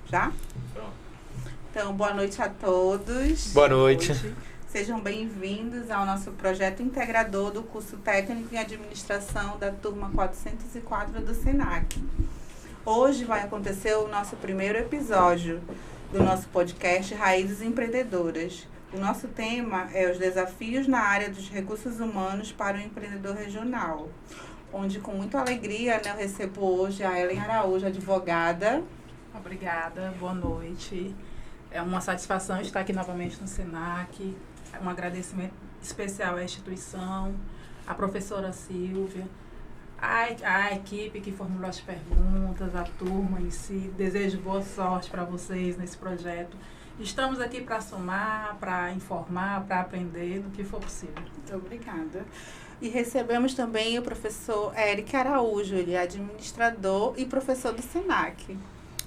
Já? Pronto. Então, boa noite a todos. Boa noite. Sejam bem-vindos ao nosso projeto integrador do curso técnico em administração da turma 404 do SENAC. Hoje vai acontecer o nosso primeiro episódio do nosso podcast Raízes Empreendedoras. O nosso tema é os desafios na área dos recursos humanos para o empreendedor regional, onde com muita alegria eu recebo hoje a Ellen Araújo, advogada. Obrigada, boa noite. É uma satisfação estar aqui novamente no SENAC. Um agradecimento especial à instituição, à professora Silvia, à equipe que formulou as perguntas, à turma em si. Desejo boa sorte para vocês nesse projeto. Estamos aqui para somar, para informar, para aprender no que for possível. Muito obrigada. E recebemos também o professor Eric Araújo, ele é administrador e professor do SENAC.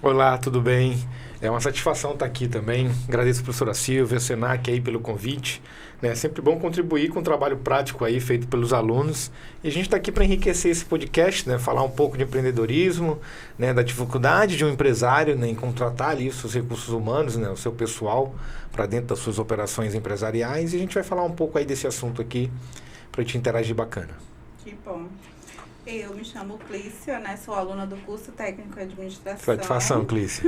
Olá, tudo bem? É uma satisfação estar aqui também. Agradeço a professora Silvia, o SENAC aí pelo convite. É sempre bom contribuir com o trabalho prático aí feito pelos alunos. E a gente está aqui para enriquecer esse podcast, né? Falar um pouco de empreendedorismo, né? Da dificuldade de um empresário, né? Em contratar ali os seus recursos humanos, né? O seu pessoal para dentro das suas operações empresariais. E a gente vai falar um pouco aí desse assunto aqui para te interagir bacana. Que bom. Eu me chamo Clícia, né? Sou aluna do curso técnico em administração. Satisfação, Clícia.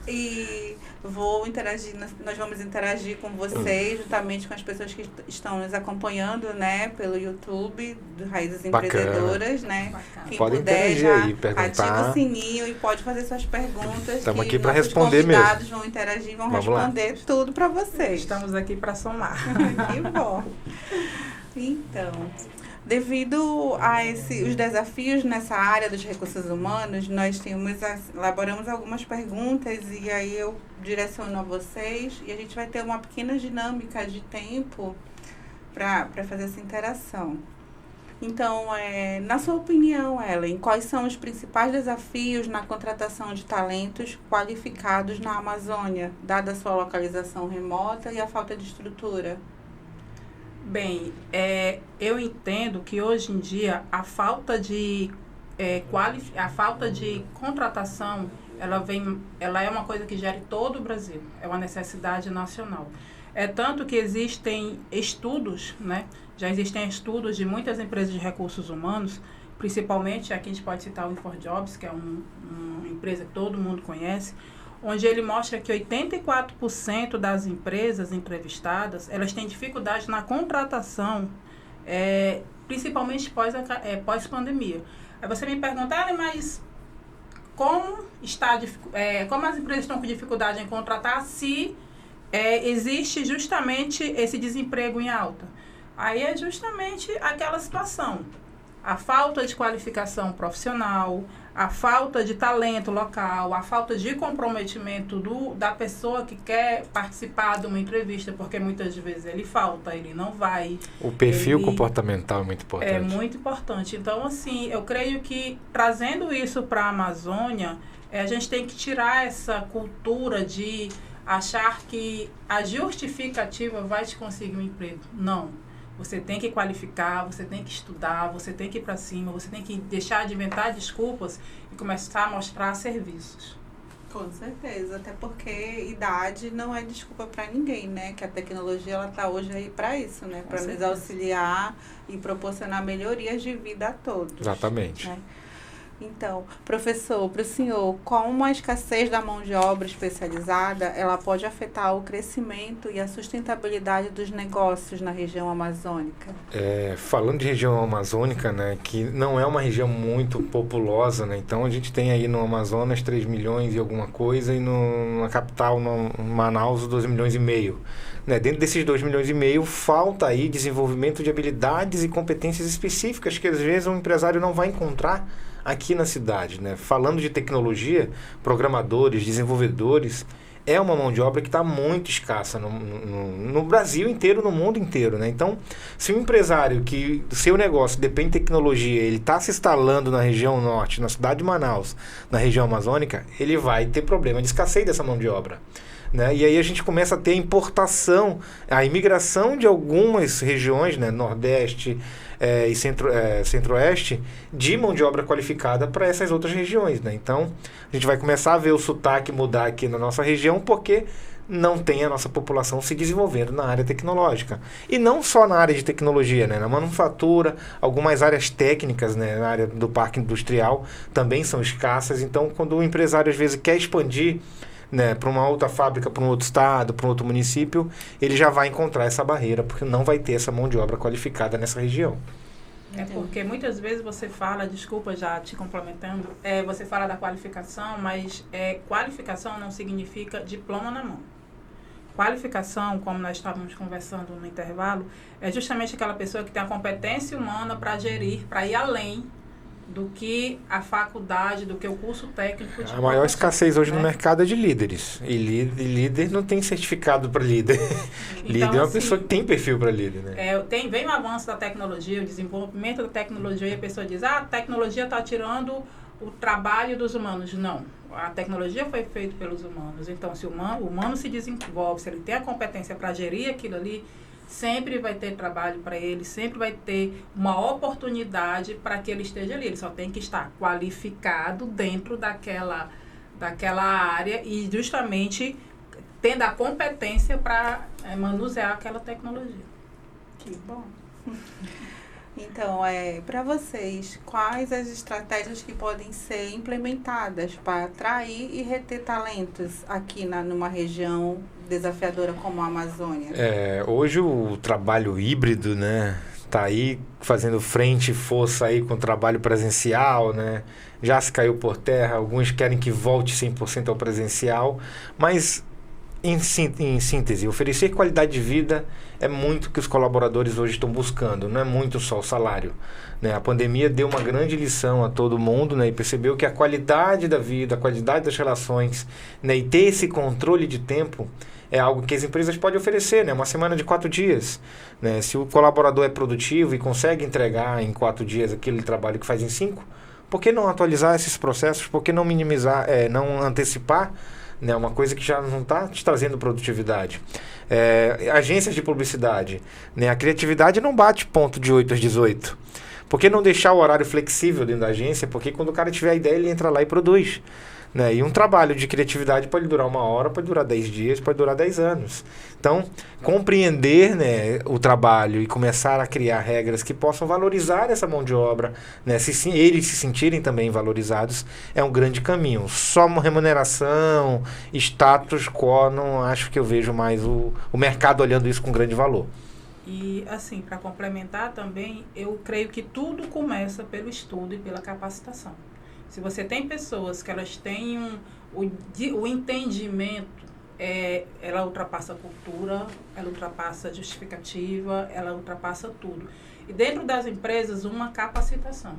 E nós vamos interagir com vocês, juntamente com as pessoas que estão nos acompanhando, né? Pelo YouTube, do Raízes Empreendedoras, né? Bacana. Quem Pode puder, interagir já aí, perguntar. ativa o sininho e pode fazer suas perguntas. Estamos que aqui para nossos responder convidados mesmo. vão interagir, vão Vamos lá. responder tudo para vocês. Estamos aqui para somar. Que bom. Então, devido a os desafios nessa área dos recursos humanos, nós elaboramos algumas perguntas e aí eu direciono a vocês e a gente vai ter uma pequena dinâmica de tempo para fazer essa interação. Então, na sua opinião, Ellen, quais são os principais desafios na contratação de talentos qualificados na Amazônia, dada a sua localização remota e a falta de estrutura? Bem, eu entendo que hoje em dia a falta de contratação, ela é uma coisa que gera em todo o Brasil, é uma necessidade nacional. É tanto que existem estudos, né? Já existem estudos de muitas empresas de recursos humanos, principalmente aqui a gente pode citar o InfoJobs, que é uma empresa que todo mundo conhece, onde ele mostra que 84% das empresas entrevistadas, elas têm dificuldade na contratação, principalmente pós-pandemia. Aí você me pergunta, mas como as empresas estão com dificuldade em contratar se existe justamente esse desemprego em alta? Aí é justamente aquela situação. A falta de qualificação profissional, a falta de talento local, a falta de comprometimento da pessoa que quer participar de uma entrevista, porque muitas vezes ele não vai. O perfil comportamental é muito importante. É muito importante. Então, assim, eu creio que trazendo isso para a Amazônia, a gente tem que tirar essa cultura de achar que a justificativa vai te conseguir um emprego. Não. Você tem que qualificar, você tem que estudar, você tem que ir para cima, você tem que deixar de inventar desculpas e começar a mostrar serviços. Com certeza, até porque idade não é desculpa para ninguém, né? Que a tecnologia ela tá hoje aí para isso, né? Para nos auxiliar e proporcionar melhorias de vida a todos. Exatamente. Né? Então, professor, para o senhor, como a escassez da mão de obra especializada, ela pode afetar o crescimento e a sustentabilidade dos negócios na região amazônica? Falando de região amazônica, né, que não é uma região muito populosa, né, então a gente tem aí no Amazonas 3 milhões e alguma coisa e na capital, no Manaus, 2 milhões e meio. Né, dentro desses 2 milhões e meio, falta aí desenvolvimento de habilidades e competências específicas que às vezes um empresário não vai encontrar aqui na cidade, né? Falando de tecnologia, programadores, desenvolvedores, é uma mão de obra que está muito escassa no Brasil inteiro, no mundo inteiro, né? Então, se um empresário que o seu negócio depende de tecnologia, ele está se instalando na região norte, na cidade de Manaus, na região amazônica, ele vai ter problema de escassez dessa mão de obra. né? E aí a gente começa a ter a importação, a imigração de algumas regiões, né? Nordeste e Centro-Oeste, de mão de obra qualificada para essas outras regiões, né? Então, a gente vai começar a ver o sotaque mudar aqui na nossa região, porque não tem a nossa população se desenvolvendo na área tecnológica. E não só na área de tecnologia, né? Na manufatura, algumas áreas técnicas, né? Na área do parque industrial também são escassas. Então, quando o empresário às vezes quer expandir, né, para uma outra fábrica, para um outro estado, para um outro município, ele já vai encontrar essa barreira, porque não vai ter essa mão de obra qualificada nessa região. É porque muitas vezes você fala, desculpa já te complementando, você fala da qualificação, mas qualificação não significa diploma na mão. Qualificação, como nós estávamos conversando no intervalo, é justamente aquela pessoa que tem a competência humana para gerir, para ir além do que a faculdade, do que o curso técnico de A maior escassez hoje, né, no mercado é de líderes. E líder não tem certificado para líder. Então, líder é uma pessoa que tem perfil para líder, né? Vem o avanço da tecnologia, o desenvolvimento da tecnologia, e a pessoa diz, a tecnologia está tirando o trabalho dos humanos. Não. A tecnologia foi feita pelos humanos. Então, se o humano se desenvolve, se ele tem a competência para gerir aquilo ali, sempre vai ter trabalho para ele, sempre vai ter uma oportunidade para que ele esteja ali. Ele só tem que estar qualificado dentro daquela área e justamente tendo a competência para manusear aquela tecnologia. Que bom. Então, para vocês, quais as estratégias que podem ser implementadas para atrair e reter talentos aqui numa região desafiadora como a Amazônia? Hoje o trabalho híbrido, né, tá aí fazendo frente e força aí com o trabalho presencial, né? Já se caiu por terra, alguns querem que volte 100% ao presencial, mas em síntese, oferecer qualidade de vida é muito que os colaboradores hoje estão buscando, não é muito só o salário, né? A pandemia deu uma grande lição a todo mundo, né? E percebeu que a qualidade da vida, a qualidade das relações, né? E ter esse controle de tempo é algo que as empresas podem oferecer, né? Uma semana de 4 dias, né? Se o colaborador é produtivo e consegue entregar em 4 dias aquele trabalho que faz em 5, por que não atualizar esses processos? Por que não minimizar, não antecipar, né, uma coisa que já não está te trazendo produtividade? Agências de publicidade, né, a criatividade não bate ponto de 8 às 18. Por que não deixar o horário flexível dentro da agência? Porque quando o cara tiver a ideia, ele entra lá e produz, né? E um trabalho de criatividade pode durar 1 hora, pode durar 10 dias, pode durar 10 anos. Então, compreender, né, o trabalho e começar a criar regras que possam valorizar essa mão de obra, né, eles se sentirem também valorizados, é um grande caminho. Só uma remuneração, status quo, não acho que eu vejo mais o mercado olhando isso com grande valor. E, assim, para complementar também, eu creio que tudo começa pelo estudo e pela capacitação. Se você tem pessoas que elas têm o entendimento, ela ultrapassa a cultura, ela ultrapassa a justificativa, ela ultrapassa tudo. E dentro das empresas, uma capacitação.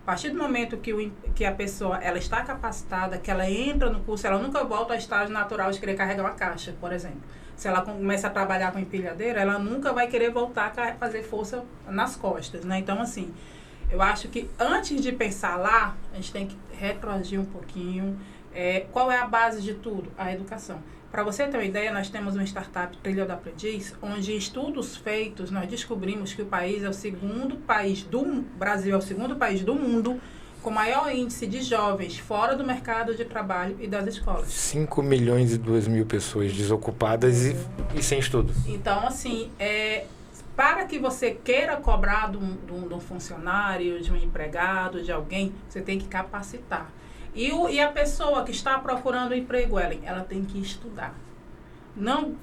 A partir do momento que a pessoa ela está capacitada, que ela entra no curso, ela nunca volta ao estágio natural de querer carregar uma caixa, por exemplo. Se ela começa a trabalhar com empilhadeira, ela nunca vai querer voltar a fazer força nas costas, né? Então, assim, eu acho que antes de pensar lá, a gente tem que retroagir um pouquinho. Qual é a base de tudo? A educação. Para você ter uma ideia, nós temos uma startup, Trilha do Aprendiz, onde estudos feitos, nós descobrimos que o país é o segundo país Brasil é o segundo país do mundo com maior índice de jovens fora do mercado de trabalho e das escolas. 5.200.000 pessoas desocupadas e sem estudo. Então, assim, para que você queira cobrar de um funcionário, de um empregado, de alguém, você tem que capacitar. E a pessoa que está procurando emprego, ela tem que estudar. Não,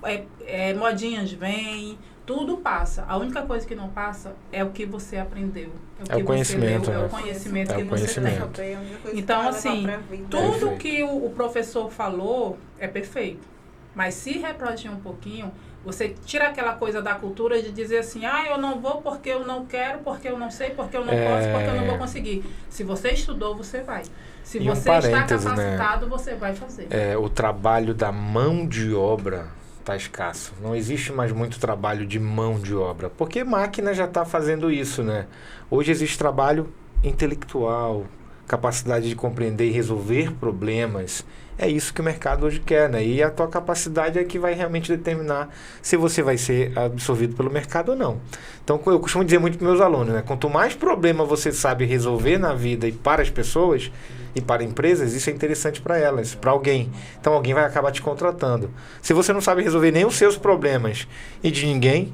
modinhas vêm, tudo passa. A única coisa que não passa é o que você aprendeu. É o conhecimento. É o conhecimento que você tem. Então, assim, tudo que o professor falou é perfeito. Mas se retroagir um pouquinho, você tira aquela coisa da cultura de dizer assim, eu não vou porque eu não quero, porque eu não sei, porque eu não posso, porque eu não vou conseguir. Se você estudou, você vai. Se você está capacitado, né, você vai fazer. O trabalho da mão de obra está escasso. Não existe mais muito trabalho de mão de obra, porque máquina já está fazendo isso, né? Hoje existe trabalho intelectual, capacidade de compreender e resolver problemas, é isso que o mercado hoje quer, né? E a tua capacidade é que vai realmente determinar se você vai ser absorvido pelo mercado ou não. Então, eu costumo dizer muito para meus alunos, né? Quanto mais problema você sabe resolver na vida e para as pessoas e para empresas, isso é interessante para elas, para alguém. Então, alguém vai acabar te contratando. Se você não sabe resolver nem os seus problemas e de ninguém,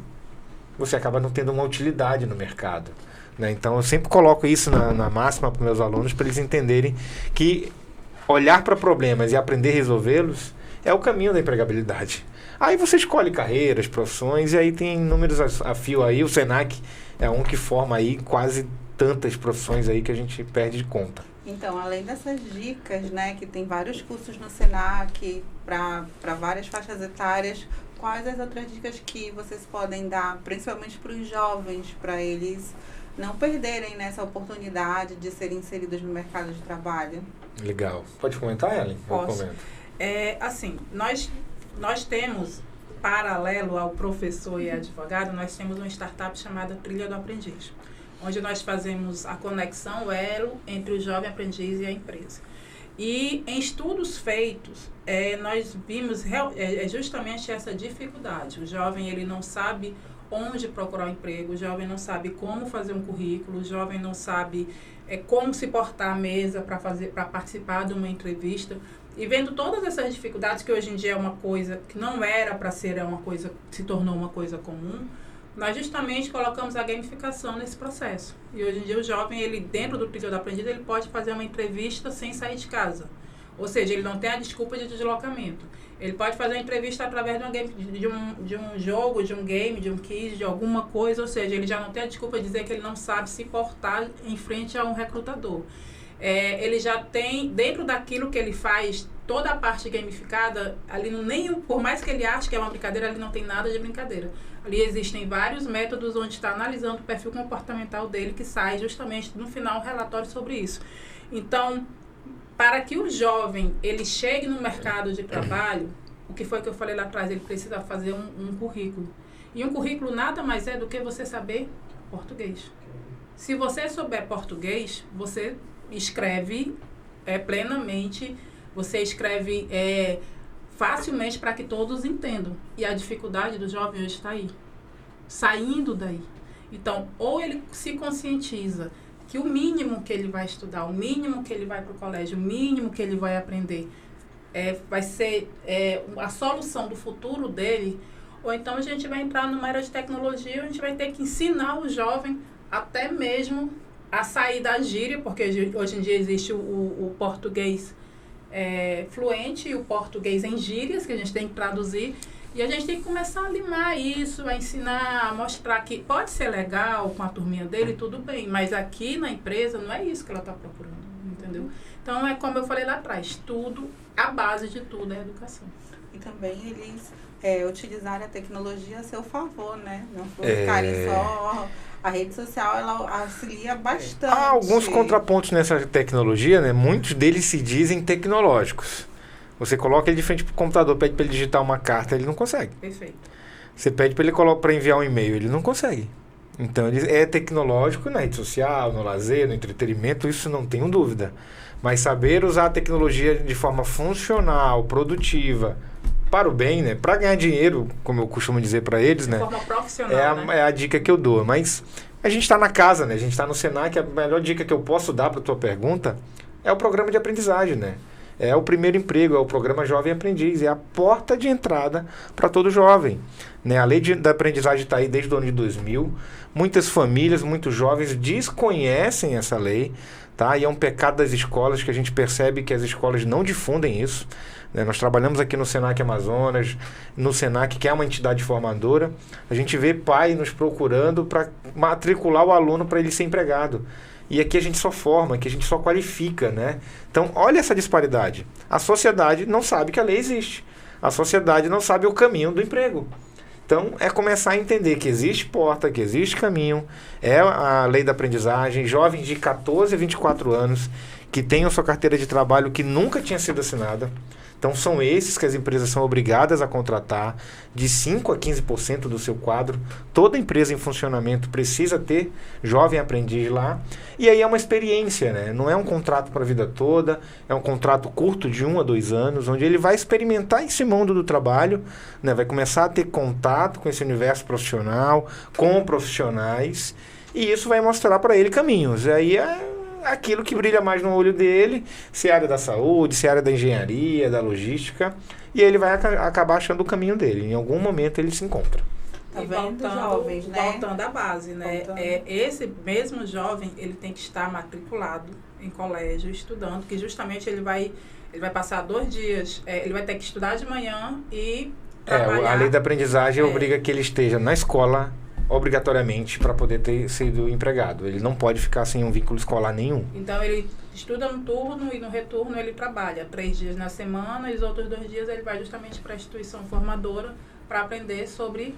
você acaba não tendo uma utilidade no mercado, né? Então, eu sempre coloco isso na máxima para meus alunos, para eles entenderem que olhar para problemas e aprender a resolvê-los é o caminho da empregabilidade. Aí você escolhe carreiras, profissões, e aí tem inúmeros a fio aí. O Senac é um que forma aí quase tantas profissões aí que a gente perde de conta. Então, além dessas dicas, né, que tem vários cursos no Senac para várias faixas etárias, quais as outras dicas que vocês podem dar, principalmente para os jovens, para eles não perderem nessa oportunidade de serem inseridos no mercado de trabalho? Legal. Pode comentar, Ellen? Posso. Assim, nós temos, paralelo ao professor e advogado, nós temos uma startup chamada Trilha do Aprendiz, onde nós fazemos a conexão, o elo entre o jovem aprendiz e a empresa. E em estudos feitos, nós vimos justamente essa dificuldade. O jovem, ele não sabe onde procurar um emprego, o jovem não sabe como fazer um currículo, o jovem não sabe como se portar à mesa para participar de uma entrevista. E vendo todas essas dificuldades, que hoje em dia é uma coisa que não era para ser uma coisa, se tornou uma coisa comum, nós justamente colocamos a gamificação nesse processo. E hoje em dia o jovem, ele dentro do Trilha do Aprendiz, ele pode fazer uma entrevista sem sair de casa. Ou seja, ele não tem a desculpa de deslocamento. Ele pode fazer a entrevista através de um jogo, de um game, de um quiz, de alguma coisa. Ou seja, ele já não tem a desculpa de dizer que ele não sabe se portar em frente a um recrutador. Ele já tem, dentro daquilo que ele faz, toda a parte gamificada, ali por mais que ele ache que é uma brincadeira, ali não tem nada de brincadeira. Ali existem vários métodos onde está analisando o perfil comportamental dele, que sai justamente no final um relatório sobre isso. Então, para que o jovem ele chegue no mercado de trabalho, o que foi que eu falei lá atrás, ele precisa fazer um currículo. E um currículo nada mais é do que você saber português. Se você souber português, você escreve plenamente, você escreve facilmente para que todos entendam. E a dificuldade do jovem hoje está aí, saindo daí. Então, ou ele se conscientiza que o mínimo que ele vai estudar, o mínimo que ele vai para o colégio, o mínimo que ele vai aprender vai ser a solução do futuro dele, ou então a gente vai entrar numa era de tecnologia, a gente vai ter que ensinar o jovem até mesmo a sair da gíria, porque hoje em dia existe o português fluente e o português em gírias, que a gente tem que traduzir. E a gente tem que começar a limar isso, a ensinar, a mostrar que pode ser legal com a turminha dele, tudo bem, mas aqui na empresa não é isso que ela está procurando, entendeu? Então, como eu falei lá atrás, a base de tudo é a educação. E também eles utilizarem a tecnologia a seu favor, né? Não ficarem só... A rede social, ela auxilia bastante. Há alguns contrapontos nessa tecnologia, né? Muitos deles se dizem tecnológicos. Você coloca ele de frente para o computador, pede para ele digitar uma carta, ele não consegue. Perfeito. Você pede para ele para enviar um e-mail, ele não consegue. Então, ele é tecnológico na rede social, no lazer, no entretenimento, isso não tenho dúvida. Mas saber usar a tecnologia de forma funcional, produtiva, para o bem, né? Para ganhar dinheiro, como eu costumo dizer para eles, né? De forma profissional, é a dica que eu dou. Mas a gente está na casa, né? A gente está no Senac, a melhor dica que eu posso dar para a tua pergunta é o programa de aprendizagem, né? É o primeiro emprego, é o programa Jovem Aprendiz, é a porta de entrada para todo jovem, né? A lei da aprendizagem está aí desde o ano de 2000. Muitas famílias, muitos jovens desconhecem essa lei, tá? E é um pecado das escolas, que a gente percebe que as escolas não difundem isso, né? Nós trabalhamos aqui no Senac Amazonas, no Senac, que é uma entidade formadora. A gente vê pai nos procurando para matricular o aluno para ele ser empregado. E aqui a gente só forma, aqui a gente só qualifica, né? Então, olha essa disparidade. A sociedade não sabe que a lei existe. A sociedade não sabe o caminho do emprego. Então, é começar a entender que existe porta, que existe caminho. É a lei da aprendizagem. Jovens de 14 a 24 anos que tenham sua carteira de trabalho que nunca tinha sido assinada. Então, são esses que as empresas são obrigadas a contratar, de 5% a 15% do seu quadro. Toda empresa em funcionamento precisa ter jovem aprendiz lá. E aí é uma experiência, né? Não é um contrato para a vida toda, é um contrato curto de 1 a 2 anos, onde ele vai experimentar esse mundo do trabalho, né? Vai começar a ter contato com esse universo profissional, com profissionais, e isso vai mostrar para ele caminhos. E aí é aquilo que brilha mais no olho dele, se é área da saúde, se é área da engenharia, da logística, e ele vai acabar achando o caminho dele. Em algum momento ele se encontra. Tá vendo, jovens, né? Voltando à base, né? Esse mesmo jovem, ele tem que estar matriculado em colégio, estudando, que justamente ele vai passar 2 dias, ele vai ter que estudar de manhã e trabalhar. A lei da aprendizagem obriga que ele esteja na escola obrigatoriamente para poder ter sido empregado. Ele não pode ficar sem um vínculo escolar nenhum. Então ele estuda no turno e no retorno ele trabalha 3 dias na semana e os outros 2 dias ele vai justamente para a instituição formadora para aprender sobre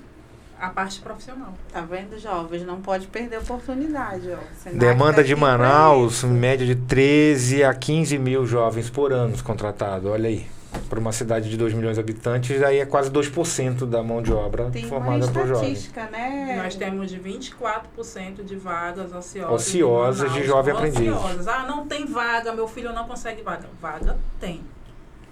a parte profissional. Tá vendo, jovens? Não pode perder a oportunidade. Ó. Demanda de Manaus, média de 13 a 15 mil jovens por ano contratados. Olha aí. Para uma cidade de 2 milhões de habitantes, aí é quase 2% da mão de obra formada por jovens. Né? Nós temos de 24% de vagas ociosas de jovem aprendiz. Não tem vaga, meu filho não consegue vaga. Vaga tem.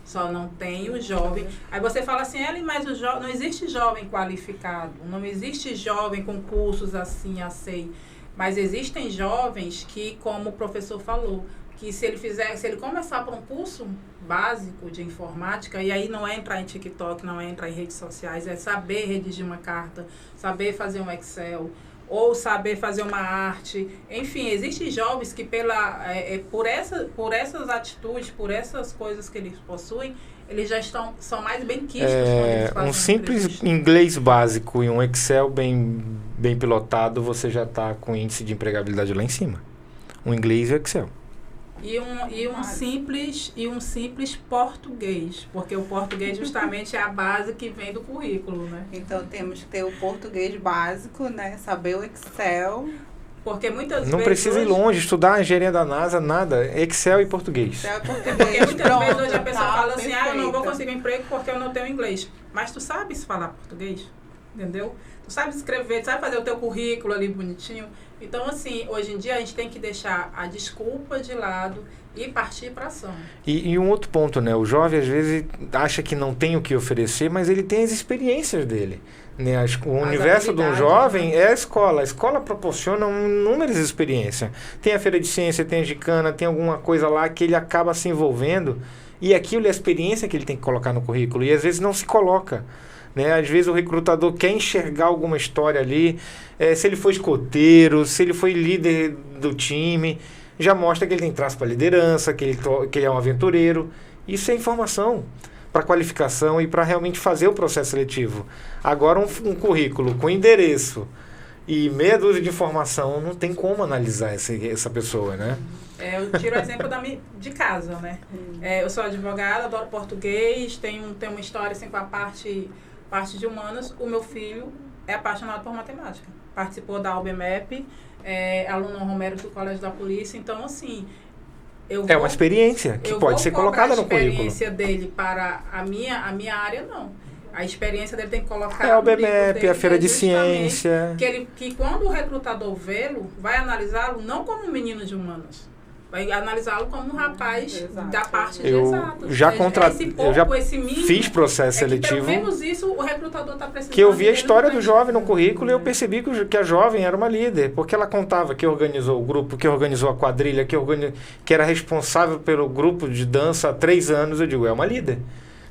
Só não tem o jovem. Aí você fala assim, mas não existe jovem qualificado, não existe jovem com cursos assim, assim. Mas existem jovens que, como o professor falou, que se ele começar por um curso básico de informática, e aí não é entrar em TikTok, não é entrar em redes sociais, é saber redigir uma carta, saber fazer um Excel, ou saber fazer uma arte. Enfim, existem jovens que por essas atitudes, por essas coisas que eles possuem, eles já são mais benquistos quando eles fazem um simples inglês básico e um Excel bem pilotado, você já está com índice de empregabilidade lá em cima. Um inglês e o Excel. E um simples português, porque o português justamente é a base que vem do currículo, né? Então temos que ter o português básico, né? Saber o Excel. Porque muitas vezes... Não precisa ir longe, estudar a engenharia da NASA, nada. Excel e português. Porque muitas vezes hoje a pessoa fala assim, eu não vou conseguir emprego porque eu não tenho inglês. Mas tu sabes falar português, entendeu? Tu sabes escrever, tu sabe fazer o teu currículo ali bonitinho. Então, assim, hoje em dia a gente tem que deixar a desculpa de lado e partir para ação. E um outro ponto, né? O jovem, às vezes, acha que não tem o que oferecer, mas ele tem as experiências dele. Né? O universo de um jovem é a escola. A escola proporciona inúmeras experiências. Tem a feira de ciência, tem a gicana, tem alguma coisa lá que ele acaba se envolvendo. E aquilo é a experiência que ele tem que colocar no currículo. E, às vezes, não se coloca. Né? Às vezes o recrutador quer enxergar alguma história ali, se ele foi escoteiro, se ele foi líder do time, já mostra que ele tem traço para liderança, que ele é um aventureiro. Isso é informação para qualificação e para realmente fazer o processo seletivo. Agora um currículo com endereço e meia dúzia de informação, não tem como analisar essa pessoa, né? Eu tiro o exemplo de casa, né? Eu sou advogada, adoro português, tenho uma história assim, com a parte de humanas. O meu filho é apaixonado por matemática. Participou da UBMEP, aluno Romero do Colégio da Polícia. Então, assim... uma experiência que pode ser colocada no currículo. A experiência dele para a minha área, não. A experiência dele tem que colocar... a UBMEP, a feira de ciência... Que quando o recrutador vê-lo, vai analisá-lo não como um menino de humanas. Vai analisá-lo como um rapaz da parte de exato. Eu já fiz processo seletivo. Pelo menos isso o recrutador está precisando. Que eu vi a história do jovem no currículo e eu percebi que a jovem era uma líder. Porque ela contava que organizou o grupo, que organizou a quadrilha, que era responsável pelo grupo de dança há 3 anos. Eu digo, é uma líder.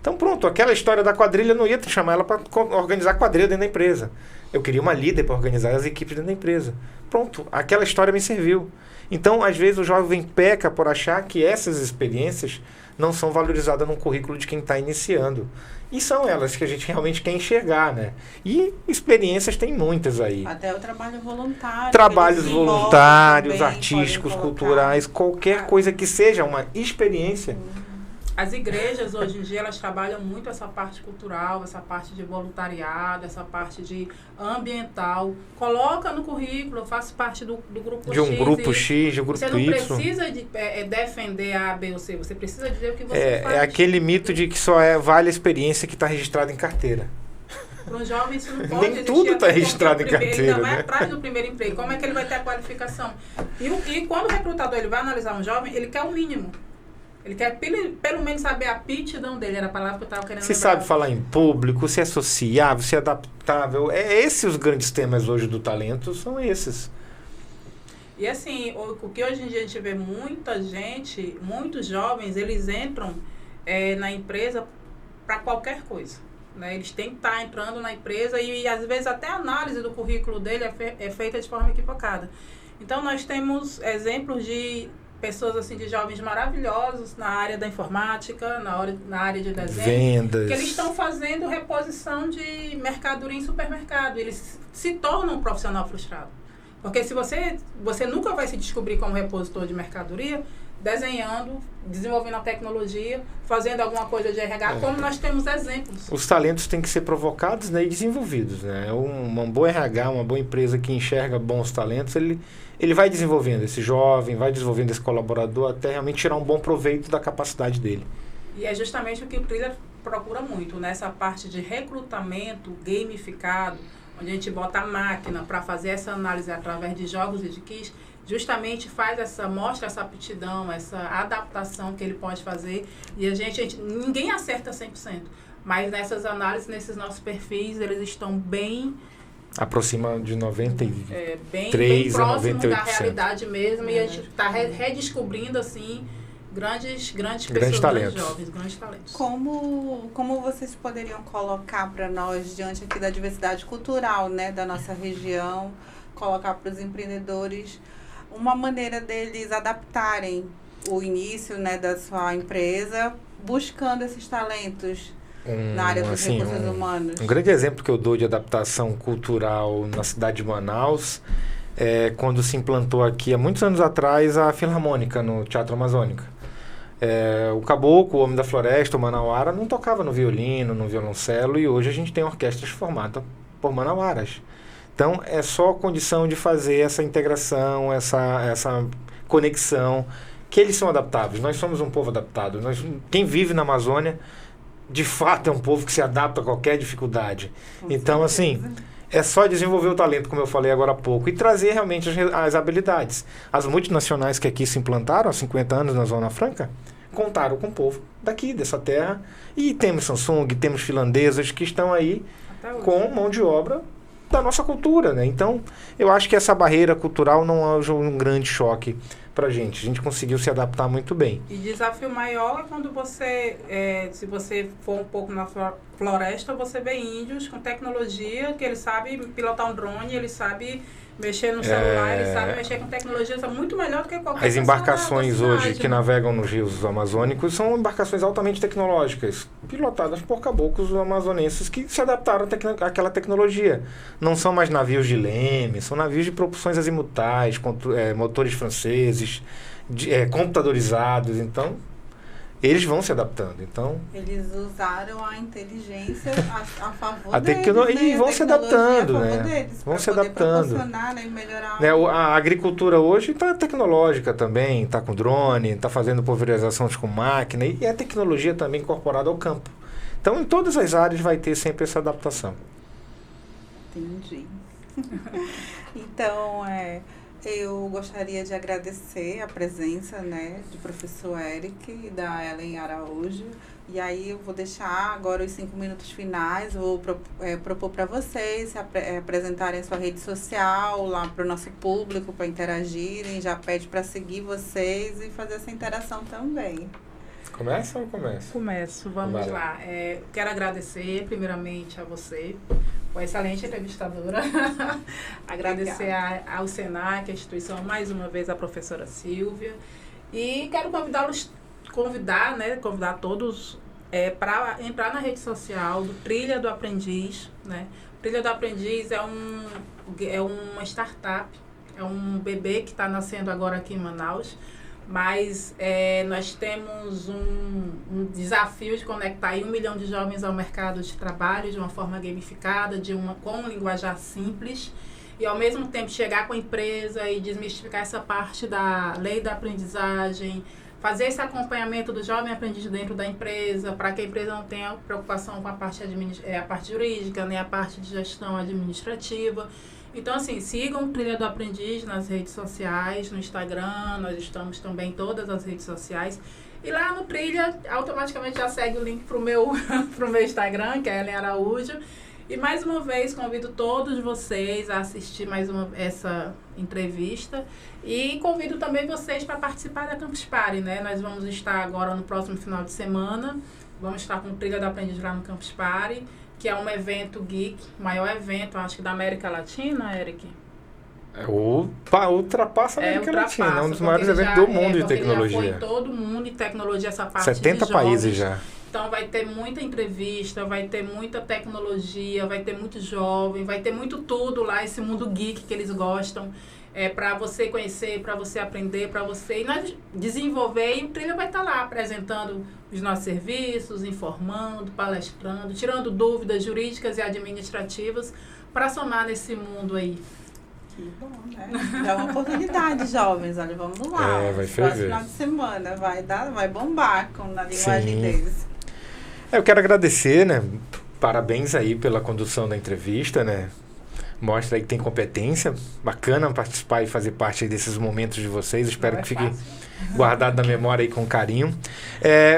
Então pronto, aquela história da quadrilha não ia chamar ela para organizar a quadrilha dentro da empresa. Eu queria uma líder para organizar as equipes dentro da empresa. Pronto, aquela história me serviu. Então, às vezes, o jovem peca por achar que essas experiências não são valorizadas no currículo de quem está iniciando. E são elas que a gente realmente quer enxergar, né? E experiências tem muitas aí. Até o trabalho voluntário. Trabalhos voluntários, artísticos, culturais, qualquer coisa que seja uma experiência As igrejas, hoje em dia, elas trabalham muito essa parte cultural, essa parte de voluntariado, essa parte de ambiental. Coloca no currículo, eu faço parte do grupo X. De um grupo X, de um grupo Y. Você não Y. precisa defender A, B ou C, você precisa dizer o que você faz. É aquele mito de que só vale a experiência que está registrada em carteira. Para um jovem isso não pode Nem tudo está registrado em carteira. Ele ainda vai né? atrás do primeiro emprego. Como é que ele vai ter a qualificação? E quando o recrutador ele vai analisar um jovem, ele quer o mínimo. Ele quer pelo menos saber a aptidão dele. Era a palavra que eu estava querendo lembrar. Se sabe falar em público, se é sociável, se é adaptável. Esses os grandes temas hoje do talento, são esses. E assim, o que hoje em dia a gente vê muitos jovens, eles entram na empresa para qualquer coisa. Né? Eles têm que estar entrando na empresa e às vezes até a análise do currículo dele é feita de forma equivocada. Então nós temos exemplos de pessoas assim, de jovens maravilhosos na área da informática, na área de desenho, vendas, que eles estão fazendo reposição de mercadoria em supermercado. Eles se tornam um profissional frustrado. Porque se você nunca vai se descobrir como repositor de mercadoria desenhando, desenvolvendo a tecnologia, fazendo alguma coisa de RH, como nós temos exemplos. Os talentos têm que ser provocados, né, e desenvolvidos. Né? Um bom RH, uma boa empresa que enxerga bons talentos, ele vai desenvolvendo esse jovem, vai desenvolvendo esse colaborador até realmente tirar um bom proveito da capacidade dele. E é justamente o que o Trilha procura muito, nessa parte de recrutamento gamificado, onde a gente bota a máquina para fazer essa análise através de jogos e de quiz, justamente mostra essa aptidão, essa adaptação que ele pode fazer. E ninguém acerta 100%, mas nessas análises, nesses nossos perfis, eles estão bem... Aproxima de 93% bem a próximo 98%. da realidade mesmo, e a gente está redescobrindo, assim, grandes pessoas, talentos. jovens, grandes talentos. Como vocês poderiam colocar para nós, diante aqui da diversidade cultural, né, da nossa região, colocar para os empreendedores uma maneira deles adaptarem o início, né, da sua empresa, buscando esses talentos na área dos recursos humanos? Um grande exemplo que eu dou de adaptação cultural na cidade de Manaus é quando se implantou aqui, há muitos anos atrás, a Filarmônica no Teatro Amazônica. O caboclo, o homem da floresta, o manauara, não tocava no violino, no violoncelo, e hoje a gente tem orquestras formadas por manauaras. Então, é só condição de fazer essa integração, essa conexão, que eles são adaptáveis. Nós somos um povo adaptado. Quem vive na Amazônia, de fato, é um povo que se adapta a qualquer dificuldade. Então, assim, é só desenvolver o talento, como eu falei agora há pouco, e trazer realmente as habilidades. As multinacionais que aqui se implantaram há 50 anos na Zona Franca, contaram com o povo daqui, dessa terra. E temos Samsung, temos finlandesas que estão aí com mão de obra da nossa cultura, né? Então, eu acho que essa barreira cultural não é um grande choque pra gente. A gente conseguiu se adaptar muito bem. E desafio maior é quando se você for um pouco na floresta, você vê índios com tecnologia, que eles sabem pilotar um drone, eles sabem mexer no celular, eles sabem mexer com tecnologia, são muito melhor do que qualquer As embarcações hoje que né? navegam nos rios amazônicos são embarcações altamente tecnológicas, pilotadas por caboclos amazonenses que se adaptaram àquela tecnologia. Não são mais navios de leme, são navios de propulsões azimutais, motores franceses, computadorizados. Então, eles vão se adaptando. Então, eles usaram a inteligência a favor deles, e vão se adaptando, né? Deles, vão se adaptando. Né, e melhorar a agricultura hoje está tecnológica também, está com drone, está fazendo pulverizações com máquina, e a tecnologia também incorporada ao campo. Então, em todas as áreas vai ter sempre essa adaptação. Entendi. Então, eu gostaria de agradecer a presença, né, do professor Eric e da Ellen Araújo. E aí eu vou deixar agora os 5 minutos finais, vou propor para vocês apresentarem a sua rede social lá para o nosso público, para interagirem, já pede para seguir vocês e fazer essa interação também. Começa ou começa? Começo, vamos lá. Quero agradecer primeiramente a você, uma excelente entrevistadora. Agradecer ao Senac, a instituição, mais uma vez a professora Silvia. E quero convidar todos para entrar na rede social do Trilha do Aprendiz. Né? Trilha do Aprendiz é uma startup, é um bebê que está nascendo agora aqui em Manaus, Mas nós temos um desafio de conectar aí 1 milhão de jovens ao mercado de trabalho de uma forma gamificada, com um linguajar simples, e ao mesmo tempo chegar com a empresa e desmistificar essa parte da lei da aprendizagem, fazer esse acompanhamento do jovem aprendiz dentro da empresa, para que a empresa não tenha preocupação com a parte jurídica, nem a parte de gestão administrativa. Então, assim, sigam o Trilha do Aprendiz nas redes sociais, no Instagram, nós estamos também em todas as redes sociais. E lá no Trilha, automaticamente já segue o link pro meu Instagram, que é Ellen Araújo. E mais uma vez, convido todos vocês a assistir essa entrevista. E convido também vocês para participar da Campus Party, né? Nós vamos estar agora no próximo final de semana. Vamos estar com o Trilha do Aprendiz lá no Campus Party, que é um evento geek, o maior evento, acho que da América Latina, Eric. Ultrapassa a América Latina, é um dos maiores eventos do mundo de tecnologia. Já foi em todo mundo, e tecnologia, essa parte 70 de países já. Então vai ter muita entrevista, vai ter muita tecnologia, vai ter muito jovem, vai ter muito tudo lá, esse mundo geek que eles gostam. Para você conhecer, para você aprender, para você desenvolver, e o Trilha vai estar lá apresentando os nossos serviços, informando, palestrando, tirando dúvidas jurídicas e administrativas para somar nesse mundo aí. Que bom, né? É uma oportunidade, jovens, olha, vamos lá. Vai ferver. Final de semana, vai bombar na linguagem deles. Eu quero agradecer, né? Parabéns aí pela condução da entrevista, né? Mostra aí que tem competência. Bacana participar e fazer parte aí desses momentos de vocês. Espero que fique guardado na memória aí com carinho.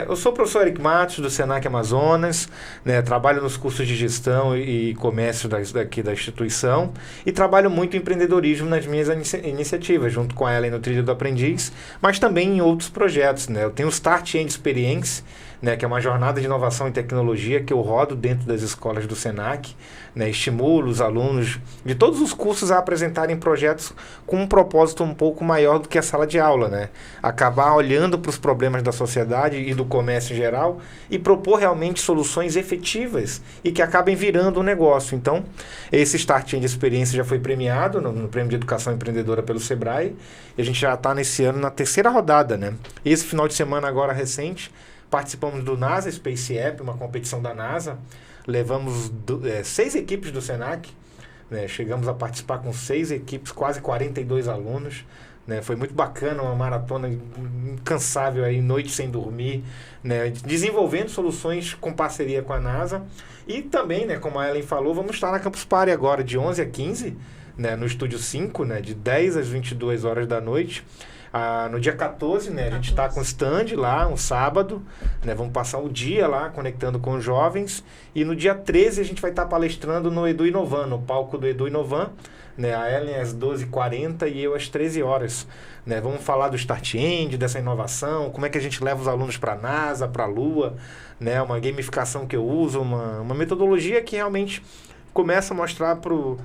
Eu sou o professor Eric Matos, do Senac Amazonas, né? Trabalho nos cursos de gestão e comércio daqui da instituição e trabalho muito em empreendedorismo nas minhas iniciativas, junto com a Ellen no Trilha do Aprendiz, mas também em outros projetos, né? Eu tenho o Start End Experience, né, que é uma jornada de inovação e tecnologia que eu rodo dentro das escolas do Senac, né, estimulo os alunos de todos os cursos a apresentarem projetos com um propósito um pouco maior do que a sala de aula, né? Acabar olhando para os problemas da sociedade e do comércio em geral e propor realmente soluções efetivas e que acabem virando um negócio. Então, esse Starting de Experiência já foi premiado no Prêmio de Educação Empreendedora pelo Sebrae e a gente já está nesse ano na 3ª rodada, né? Esse final de semana agora recente, participamos do NASA Space App, uma competição da NASA. Levamos 6 equipes do Senac, né? Chegamos a participar com 6 equipes, quase 42 alunos. Né? Foi muito bacana, uma maratona incansável, aí, noite sem dormir, né? Desenvolvendo soluções com parceria com a NASA. E também, né, como a Ellen falou, vamos estar na Campus Party agora, de 11 a 15, né, no Estúdio 5, né, de 10 às 22 horas da noite. No dia 14, né, a gente está com stand lá, um sábado, né, vamos passar o dia lá conectando com os jovens, e no dia 13 a gente vai estar palestrando no Edu Inovan, no palco do Edu Inovan, né, a Ellen às 12h40 e eu às 13 horas. Né, vamos falar do Start End, dessa inovação, como é que a gente leva os alunos para a NASA, para a Lua, né, uma gamificação que eu uso, uma metodologia que realmente começa a mostrar para o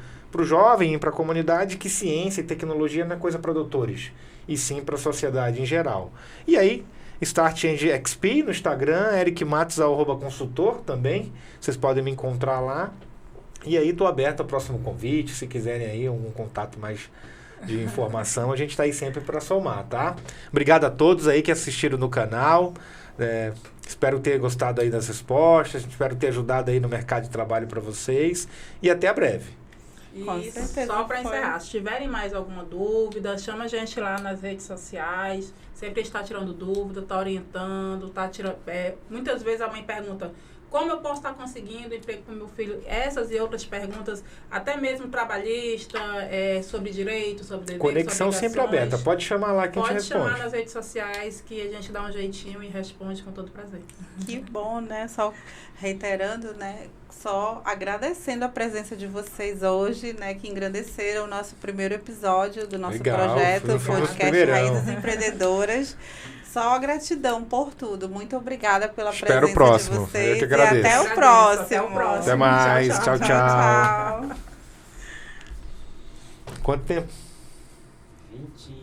jovem e para a comunidade que ciência e tecnologia não é coisa para doutores, e sim para a sociedade em geral. E aí, Start End XP no Instagram, Eric Matos, @consultor também, vocês podem me encontrar lá. E aí, estou aberto ao próximo convite, se quiserem aí um contato mais de informação, a gente está aí sempre para somar, tá? Obrigado a todos aí que assistiram no canal, espero ter gostado aí das respostas, espero ter ajudado aí no mercado de trabalho para vocês, e até breve. E só para encerrar, se tiverem mais alguma dúvida, chama a gente lá nas redes sociais, sempre está tirando dúvida, está orientando, está tirando. Muitas vezes a mãe pergunta: como eu posso estar conseguindo emprego para o meu filho? Essas e outras perguntas, até mesmo trabalhista, sobre direito, sobre deveres, conexão sempre aberta, pode chamar lá que a gente responde. Pode chamar nas redes sociais que a gente dá um jeitinho e responde com todo prazer. Que bom, né? Só reiterando, né? Só agradecendo a presença de vocês hoje, né? Que engrandeceram o nosso primeiro episódio do nosso projeto, o podcast Raízes Empreendedoras. Só gratidão por tudo. Muito obrigada pela presença de vocês. Eu que agradeço. E até o próximo. Até mais. Tchau, tchau. Tchau. Quanto tempo? 20